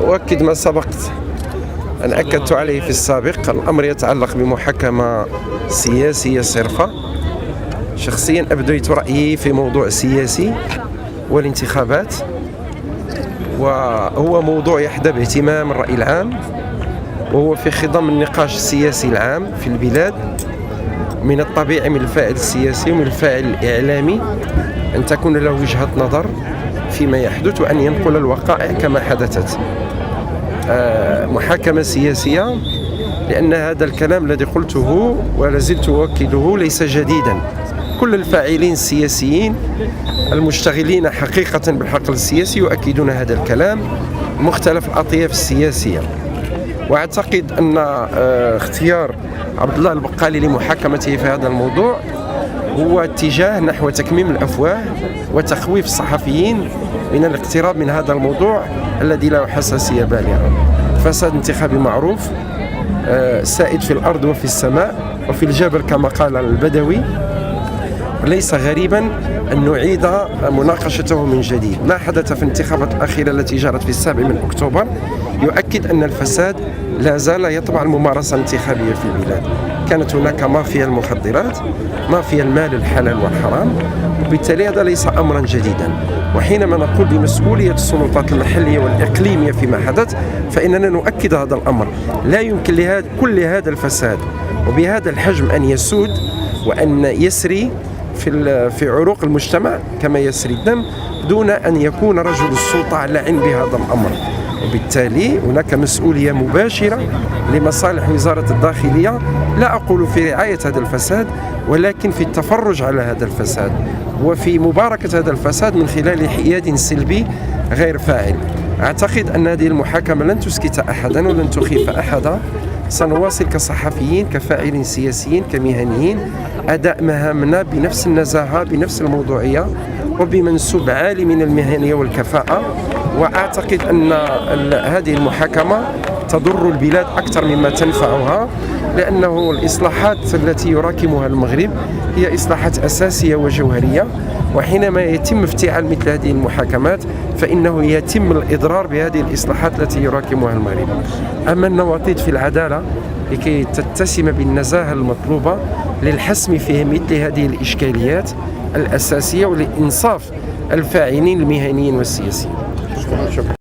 أؤكد ما سبقت أن أكدت عليه في السابق. الأمر يتعلق بمحاكمة سياسية صرفة. شخصيا أبديت رأيي في موضوع سياسي والانتخابات، وهو موضوع يحظى باهتمام الرأي العام، وهو في خضم النقاش السياسي العام في البلاد. من الطبيعي من الفاعل السياسي ومن الفاعل الإعلامي أن تكون له وجهة نظر فيما يحدث وأن ينقل الوقائع كما حدثت. محاكمة سياسية، لأن هذا الكلام الذي قلته ولا زلت أؤكده ليس جديدا. كل الفاعلين السياسيين المشتغلين حقيقة بالحقل السياسي يؤكدون هذا الكلام، مختلف الأطياف السياسية. وأعتقد أن اختيار عبد الله البقالي لمحاكمته في هذا الموضوع هو اتجاه نحو تكميم الأفواه وتخويف الصحفيين من الاقتراب من هذا الموضوع الذي له حساسية بالغة. فساد انتخابي معروف، سائد في الأرض وفي السماء وفي الجبل كما قال البدوي. ليس غريبا أن نعيد مناقشته من جديد. ما حدث في الانتخابات الأخيرة التي جرت في 7 أكتوبر يؤكد أن الفساد لا زال يطبع الممارسة الانتخابية في البلاد. كانت هناك مافيا المخدرات، مافيا المال الحلال والحرام، وبالتالي هذا ليس أمرا جديدا. وحينما نقول بمسؤولية السلطات المحلية والإقليمية فيما حدث، فإننا نؤكد هذا الأمر. لا يمكن كل هذا الفساد وبهذا الحجم أن يسود وأن يسري في عروق المجتمع كما يسري الدم دون أن يكون رجل السلطة على علم بهذا الأمر. وبالتالي هناك مسؤولية مباشرة لمصالح وزارة الداخلية، لا أقول في رعاية هذا الفساد ولكن في التفرج على هذا الفساد وفي مباركة هذا الفساد من خلال حياد سلبي غير فاعل. أعتقد أن هذه المحاكمة لن تسكت أحدا ولن تخيف أحدا. سنواصل كصحفيين كفاعلين سياسيين كمهنيين أداء مهامنا بنفس النزاهة بنفس الموضوعية وبمنسوب عالي من المهنية والكفاءة. وأعتقد أن هذه المحاكمة تضر البلاد أكثر مما تنفعها، لأنه الإصلاحات التي يراكمها المغرب هي إصلاحات أساسية وجوهرية، وحينما يتم افتعال مثل هذه المحاكمات فإنه يتم الإضرار بهذه الإصلاحات التي يراكمها المغرب. أما النواطيد في العدالة لكي تتسم بالنزاهة المطلوبة للحسم في مثل هذه الإشكاليات الأساسية ولإنصاف الفاعلين المهنيين والسياسيين. شكرا.